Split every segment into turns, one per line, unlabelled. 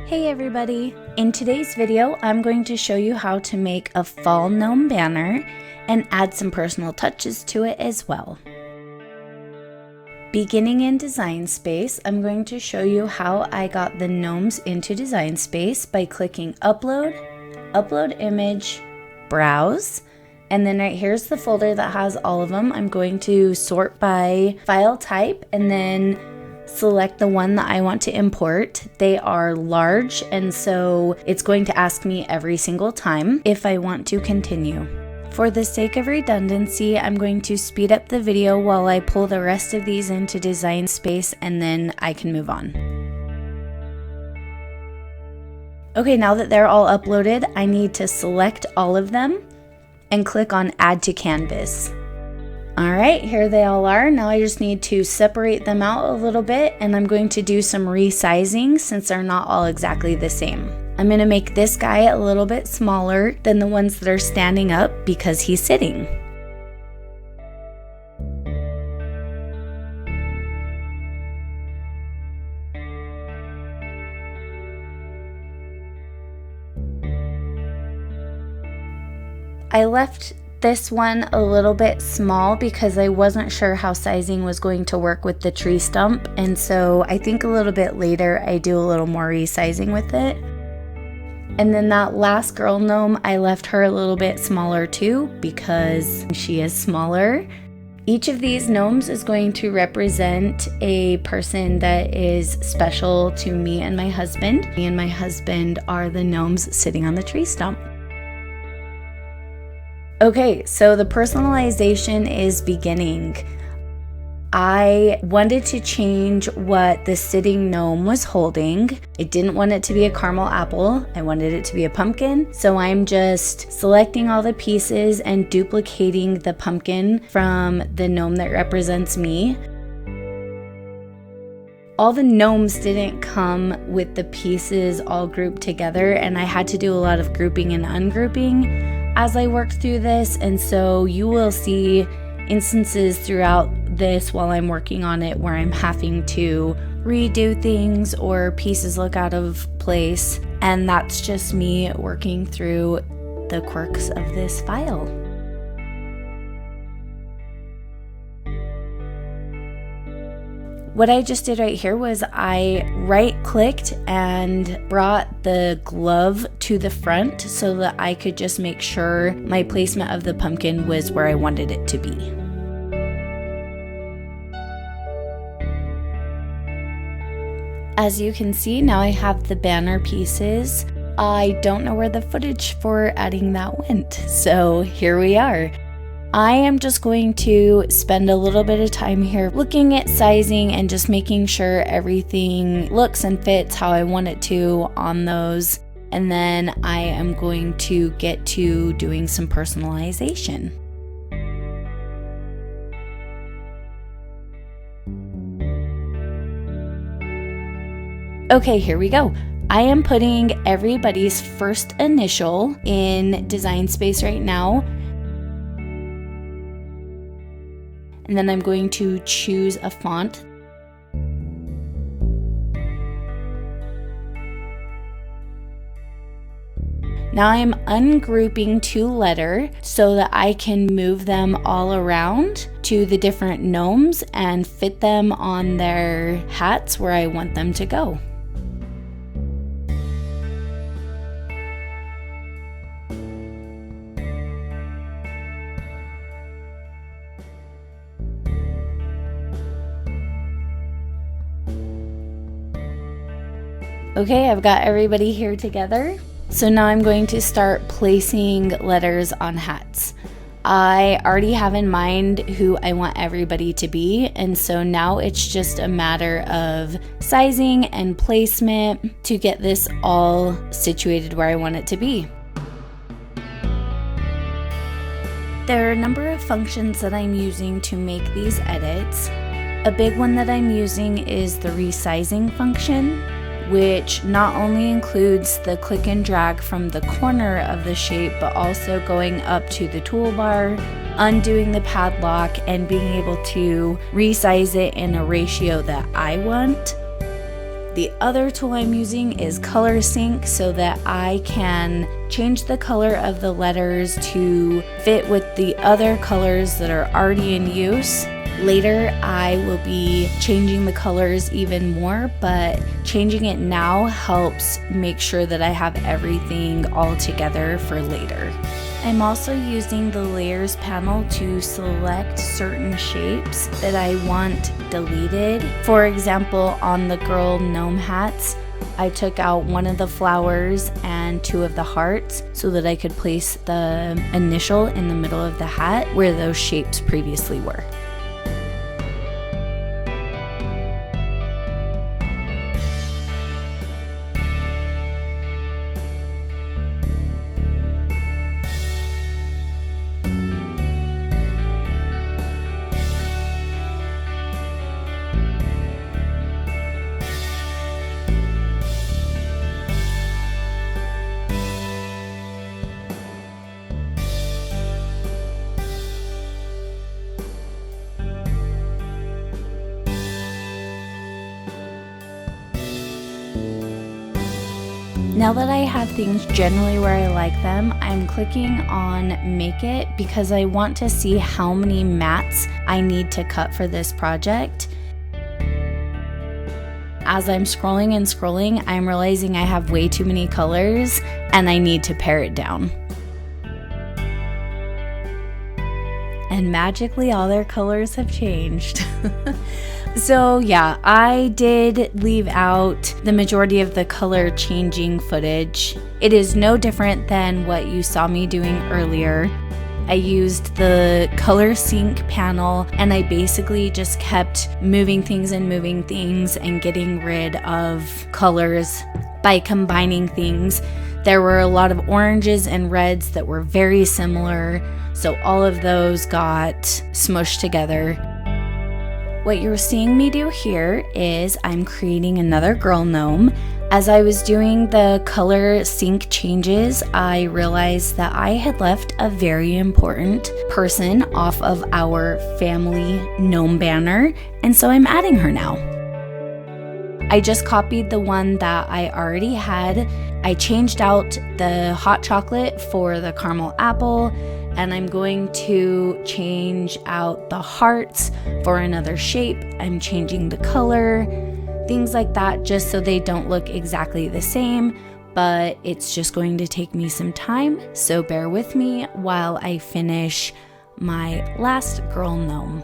Hey everybody! In today's video, I'm going to show you how to make a fall gnome banner and add some personal touches to it as well. Beginning in Design Space, I'm going to show you how I got the gnomes into Design Space by clicking Upload, Upload Image, Browse, and then right here's the folder that has all of them. I'm going to sort by file type and then select the one that I want to import. They are large, and so it's going to ask me every single time if I want to continue. For the sake of redundancy, I'm going to speed up the video while I pull the rest of these into Design Space, and then I can move on. Okay, now that they're all uploaded, I need to select all of them and click on Add to Canvas. Alright, here they all are. Now I just need to separate them out a little bit, and I'm going to do some resizing since they're not all exactly the same. I'm going to make this guy a little bit smaller than the ones that are standing up because he's sitting. I left this one a little bit small because I wasn't sure how sizing was going to work with the tree stump, and so I think a little bit later I do a little more resizing with it. And then that last girl gnome, I left her a little bit smaller too because she is smaller. Each of these gnomes is going to represent a person that is special to me and my husband. Me and my husband are the gnomes sitting on the tree stump. Okay, so the personalization is beginning. I wanted to change what the sitting gnome was holding. I didn't want it to be a caramel apple. I wanted it to be a pumpkin. So I'm just selecting all the pieces and duplicating the pumpkin from the gnome that represents me. All the gnomes didn't come with the pieces all grouped together, and I had to do a lot of grouping and ungrouping as I worked through this, and so you will see instances throughout this while I'm working on it where I'm having to redo things or pieces look out of place, and that's just me working through the quirks of this file. What I just did right here was I right-clicked and brought the glove to the front so that I could just make sure my placement of the pumpkin was where I wanted it to be. As you can see, now I have the banner pieces. I don't know where the footage for adding that went, so here we are. I am just going to spend a little bit of time here looking at sizing and just making sure everything looks and fits how I want it to on those. And then I am going to get to doing some personalization. Okay, here we go. I am putting everybody's first initial in Design Space right now. And then I'm going to choose a font. Now I'm ungrouping to letter so that I can move them all around to the different gnomes and fit them on their hats where I want them to go. Okay, I've got everybody here together. So now I'm going to start placing letters on hats. I already have in mind who I want everybody to be, and so now it's just a matter of sizing and placement to get this all situated where I want it to be. There are a number of functions that I'm using to make these edits. A big one that I'm using is the resizing function, which not only includes the click and drag from the corner of the shape, but also going up to the toolbar, undoing the padlock, and being able to resize it in a ratio that I want. The other tool I'm using is Color Sync so that I can change the color of the letters to fit with the other colors that are already in use. Later, I will be changing the colors even more, but changing it now helps make sure that I have everything all together for later. I'm also using the layers panel to select certain shapes that I want deleted. For example, on the girl gnome hats, I took out one of the flowers and two of the hearts so that I could place the initial in the middle of the hat where those shapes previously were. Now that I have things generally where I like them, I'm clicking on Make It because I want to see how many mats I need to cut for this project. As I'm scrolling and scrolling, I'm realizing I have way too many colors and I need to pare it down. And magically all their colors have changed. So yeah, I did leave out the majority of the color changing footage. It is no different than what you saw me doing earlier. I used the color sync panel and I basically just kept moving things and getting rid of colors by combining things. There were a lot of oranges and reds that were very similar, so all of those got smushed together. What you're seeing me do here is I'm creating another girl gnome. As I was doing the color sync changes, I realized that I had left a very important person off of our family gnome banner, and so I'm adding her now. I just copied the one that I already had. I changed out the hot chocolate for the caramel apple, and I'm going to change out the hearts for another shape. I'm changing the color, things like that, just so they don't look exactly the same, but it's just going to take me some time, so bear with me while I finish my last girl gnome.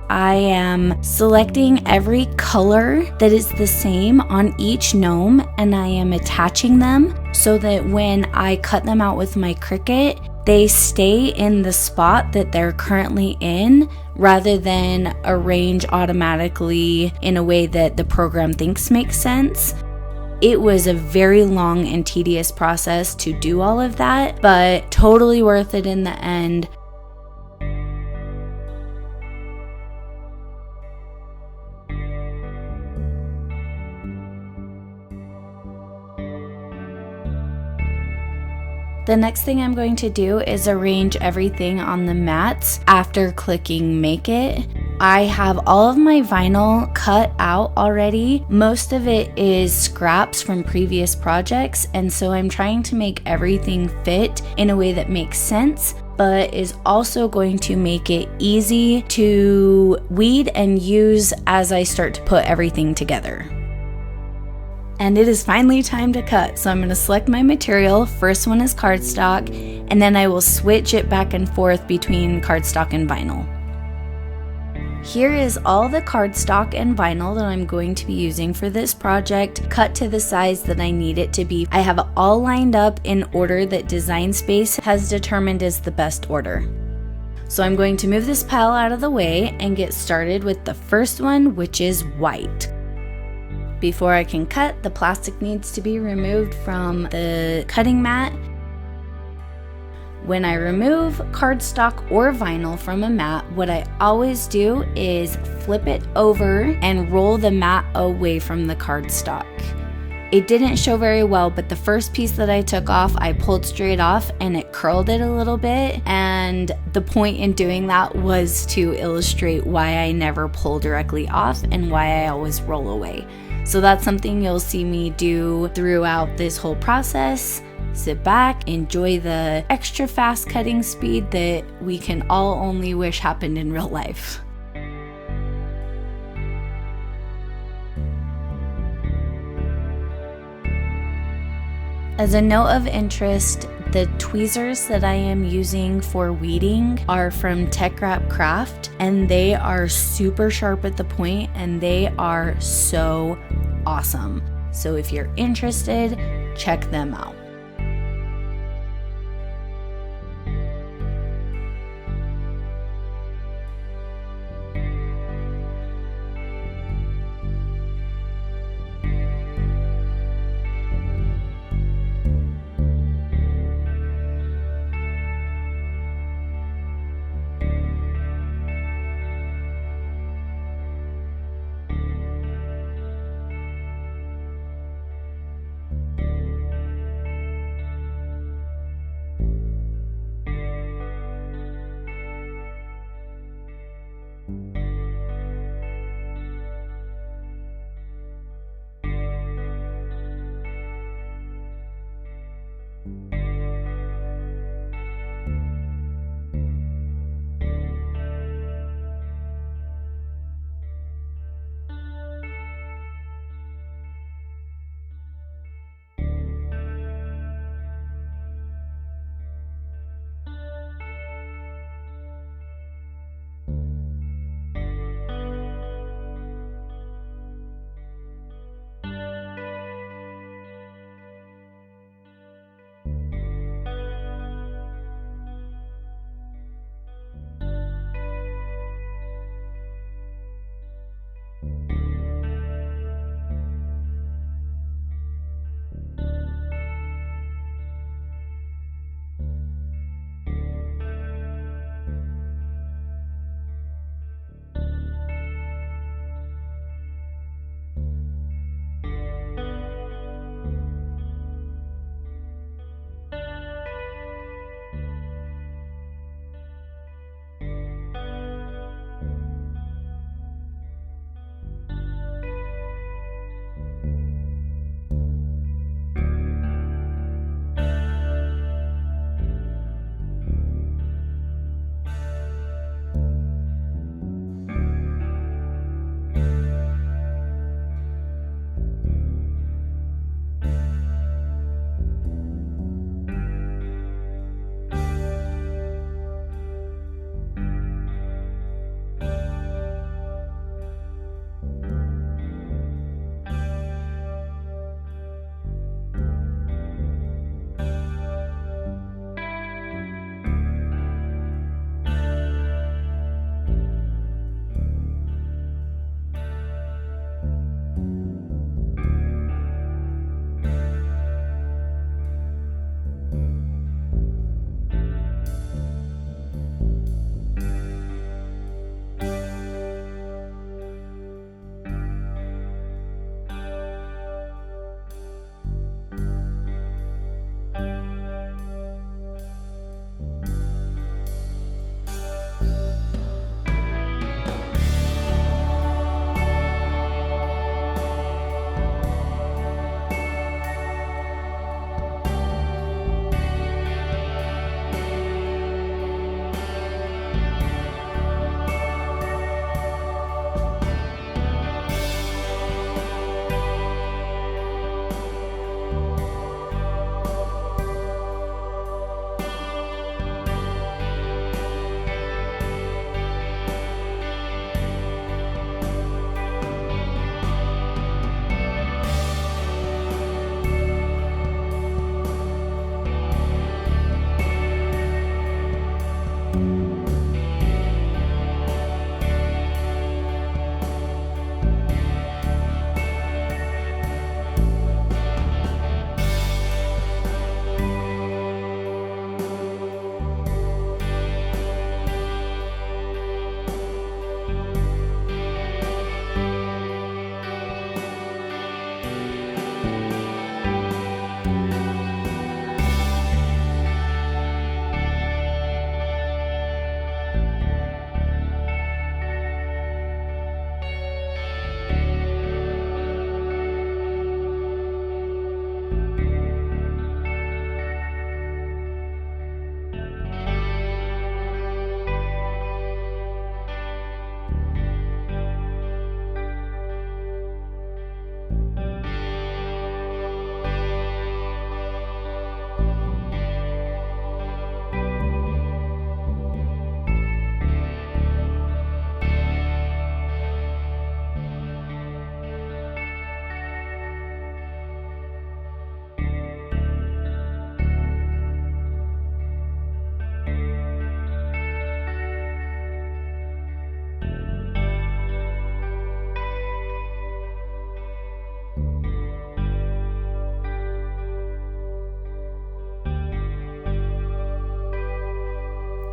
I am selecting every color that is the same on each gnome and I am attaching them so that when I cut them out with my Cricut, they stay in the spot that they're currently in rather than arrange automatically in a way that the program thinks makes sense. It was a very long and tedious process to do all of that, but totally worth it in the end. The next thing I'm going to do is arrange everything on the mats after clicking Make It. I have all of my vinyl cut out already. Most of it is scraps from previous projects, and so I'm trying to make everything fit in a way that makes sense, but is also going to make it easy to weed and use as I start to put everything together. And it is finally time to cut, so I'm going to select my material. First one is cardstock, and then I will switch it back and forth between cardstock and vinyl. Here is all the cardstock and vinyl that I'm going to be using for this project, cut to the size that I need it to be. I have it all lined up in order that Design Space has determined is the best order. So I'm going to move this pile out of the way and get started with the first one, which is white. Before I can cut, the plastic needs to be removed from the cutting mat. When I remove cardstock or vinyl from a mat, what I always do is flip it over and roll the mat away from the cardstock. It didn't show very well, but the first piece that I took off, I pulled straight off and it curled it a little bit. And the point in doing that was to illustrate why I never pull directly off and why I always roll away. So that's something you'll see me do throughout this whole process. Sit back, enjoy the extra fast cutting speed that we can all only wish happened in real life. As a note of interest, the tweezers that I am using for weeding are from Tech Wrap Craft, and they are super sharp at the point and they are so awesome. So if you're interested, check them out.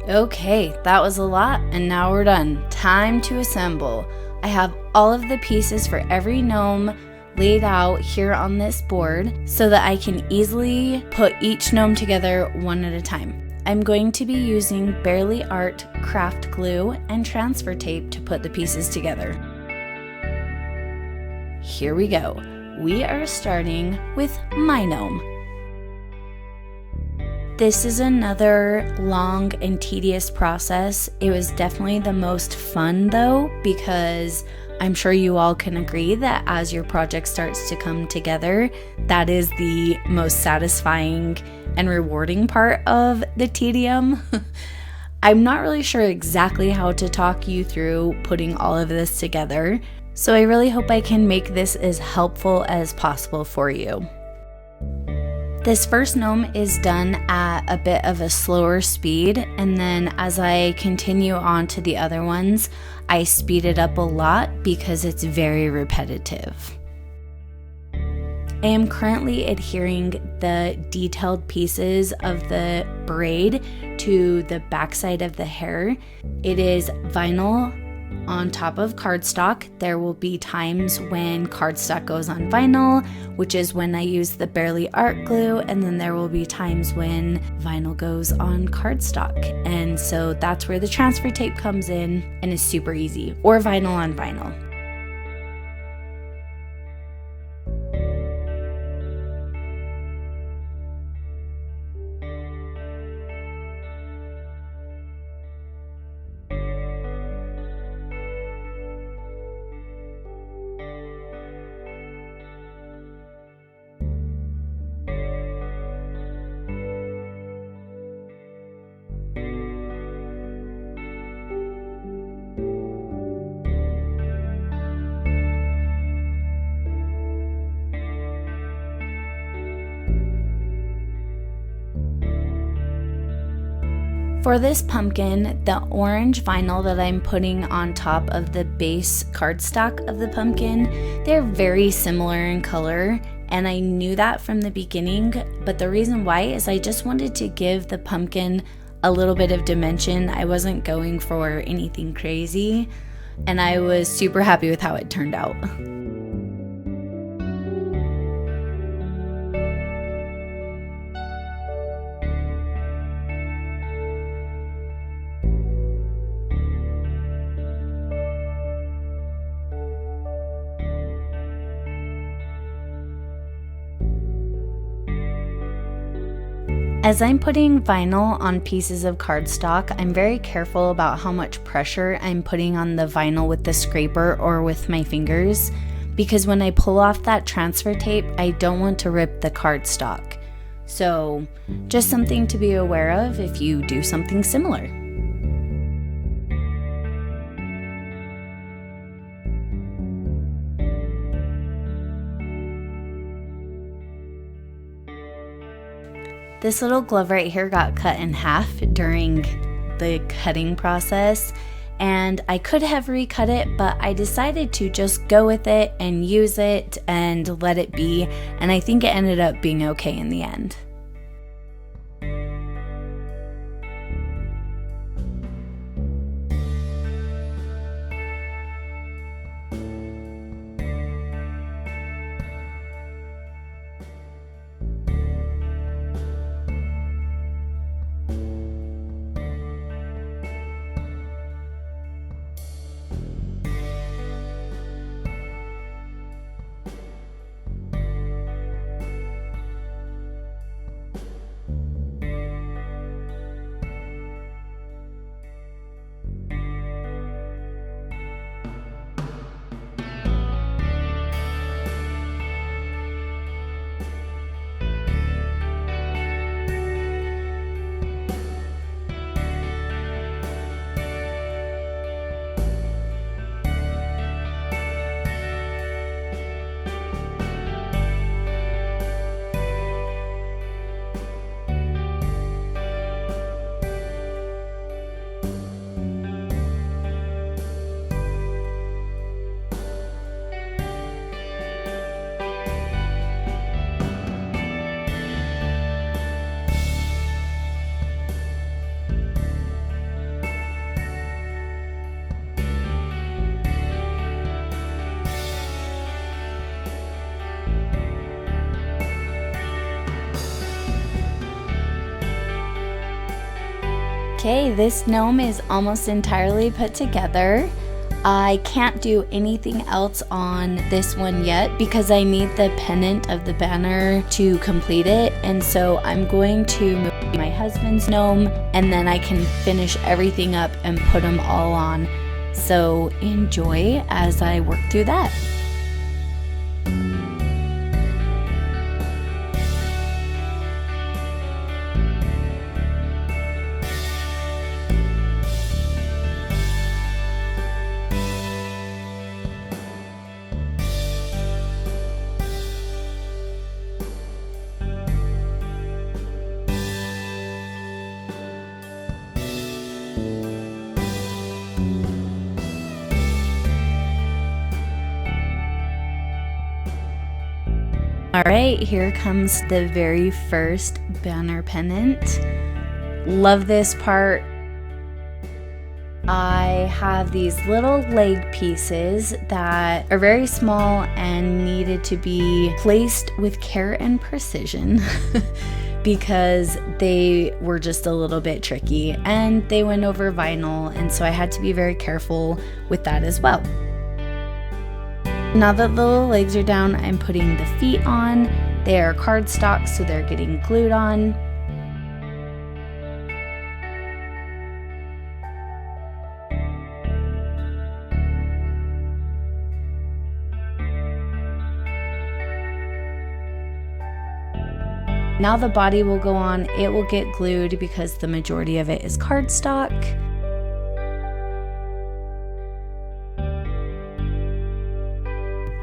Okay, that was a lot, and now we're done. Time to assemble. I have all of the pieces for every gnome laid out here on this board so that I can easily put each gnome together one at a time. I'm going to be using Barely Art craft glue and transfer tape to put the pieces together. Here we go. We are starting with my gnome. This is another long and tedious process. It was definitely the most fun though, because I'm sure you all can agree that as your project starts to come together, that is the most satisfying and rewarding part of the tedium. I'm not really sure exactly how to talk you through putting all of this together, so I really hope I can make this as helpful as possible for you. This first gnome is done at a bit of a slower speed, and then as I continue on to the other ones, I speed it up a lot because it's very repetitive. I am currently adhering the detailed pieces of the braid to the backside of the hair. It is vinyl on top of cardstock. There will be times when cardstock goes on vinyl, which is when I use the Barely Art glue, and then there will be times when vinyl goes on cardstock. And so that's where the transfer tape comes in and is super easy, or vinyl on vinyl. For this pumpkin, the orange vinyl that I'm putting on top of the base cardstock of the pumpkin, they're very similar in color, and I knew that from the beginning, but the reason why is I just wanted to give the pumpkin a little bit of dimension. I wasn't going for anything crazy, and I was super happy with how it turned out. As I'm putting vinyl on pieces of cardstock, I'm very careful about how much pressure I'm putting on the vinyl with the scraper or with my fingers, because when I pull off that transfer tape, I don't want to rip the cardstock. So, just something to be aware of if you do something similar. This little glove right here got cut in half during the cutting process, and I could have recut it, but I decided to just go with it and use it and let it be, and I think it ended up being okay in the end. Okay, this gnome is almost entirely put together. I can't do anything else on this one yet because I need the pennant of the banner to complete it, and so I'm going to move my husband's gnome and then I can finish everything up and put them all on. So enjoy as I work through that. Alright, here comes the very first banner pennant. Love this part. I have these little leg pieces that are very small and needed to be placed with care and precision because they were just a little bit tricky and they went over vinyl, and so I had to be very careful with that as well. Now that the little legs are down, I'm putting the feet on. They are cardstock, so they're getting glued on. Now the body will go on. It will get glued because the majority of it is cardstock.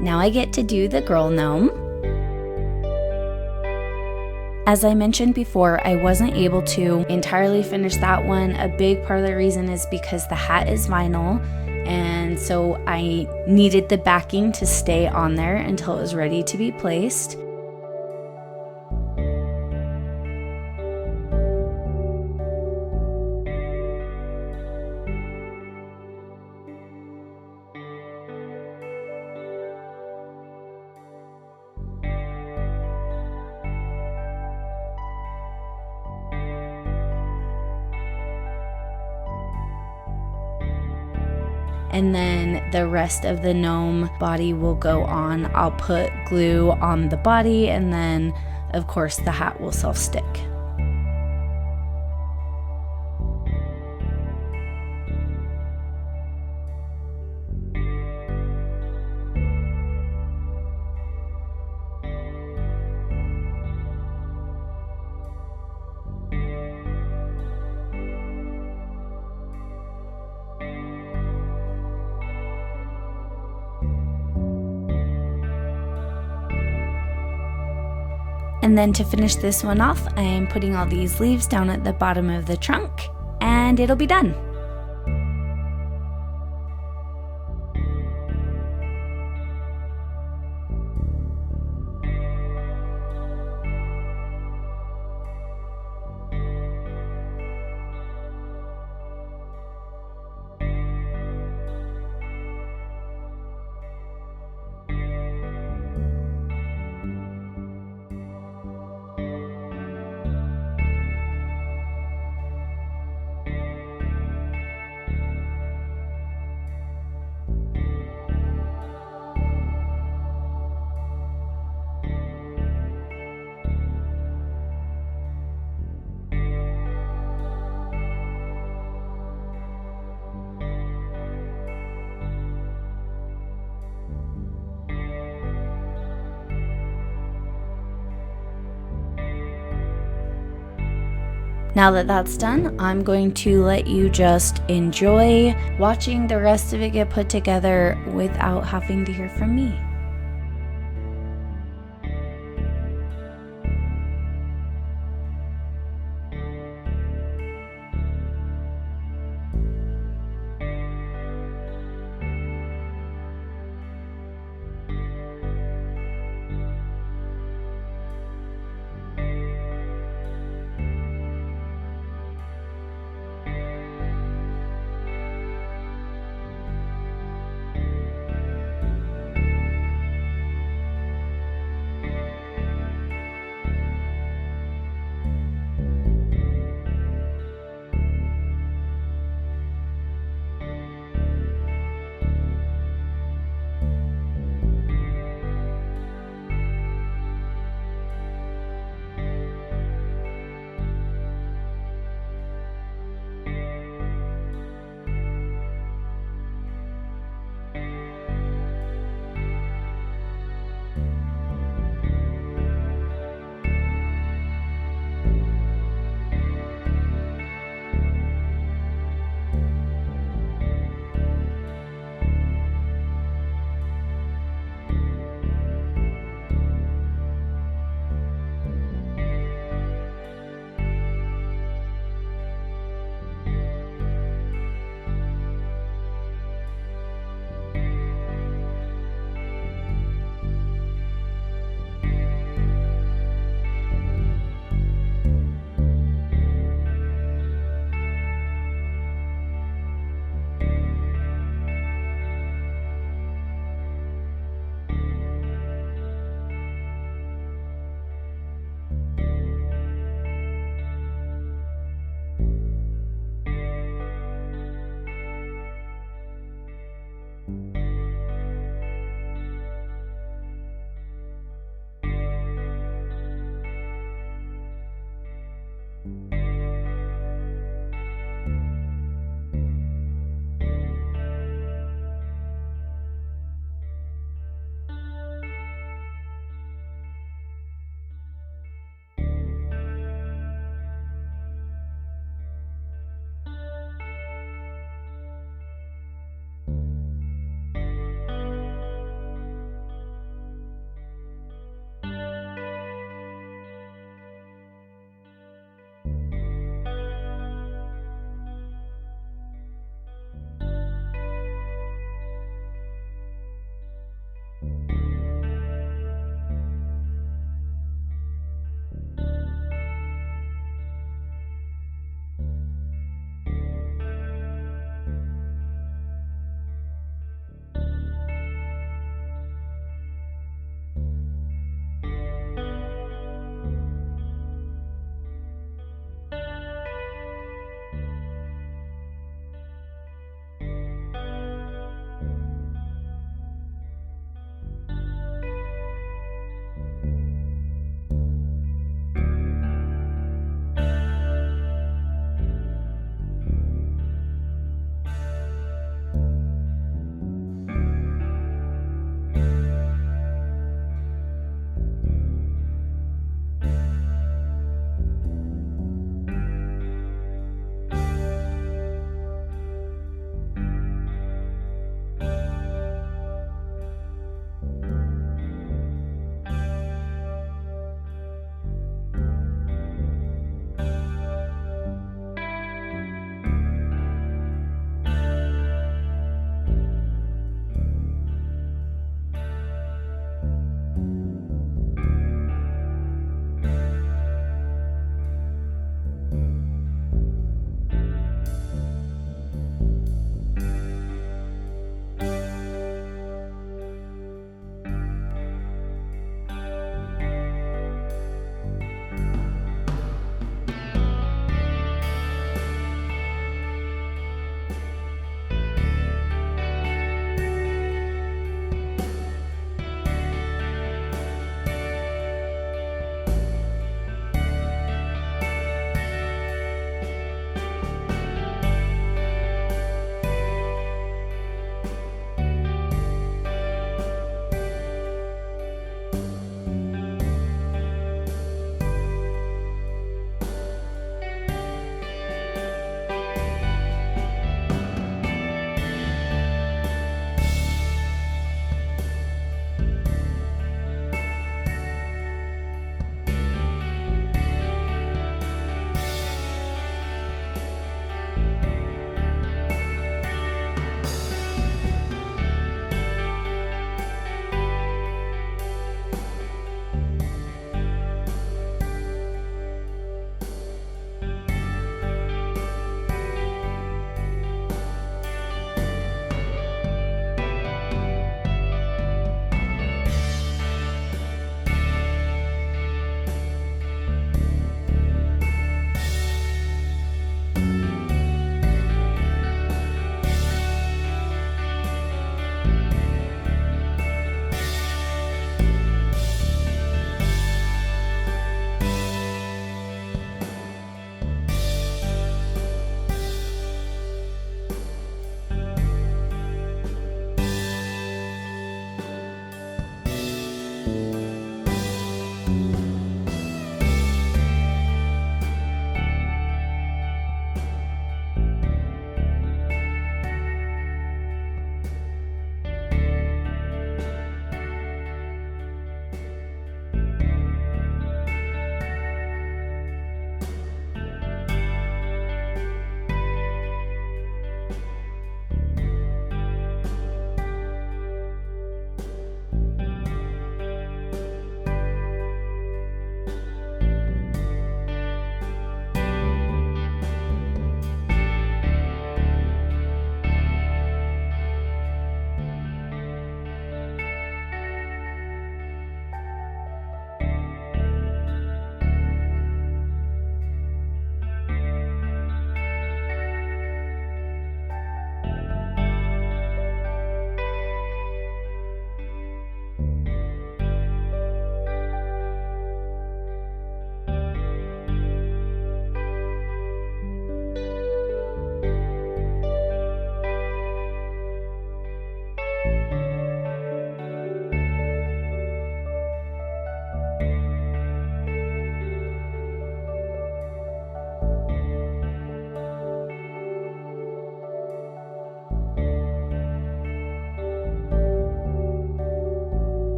Now I get to do the girl gnome. As I mentioned before, I wasn't able to entirely finish that one. A big part of the reason is because the hat is vinyl, and so I needed the backing to stay on there until it was ready to be placed. And then the rest of the gnome body will go on. I'll put glue on the body, and then of course the hat will self-stick. And then to finish this one off, I am putting all these leaves down at the bottom of the trunk, and it'll be done. Now that that's done, I'm going to let you just enjoy watching the rest of it get put together without having to hear from me.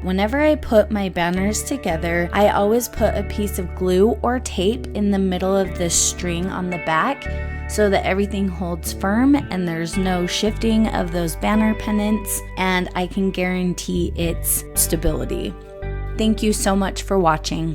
Whenever I put my banners together, I always put a piece of glue or tape in the middle of the string on the back so that everything holds firm and there's no shifting of those banner pennants, and I can guarantee its stability. Thank you so much for watching.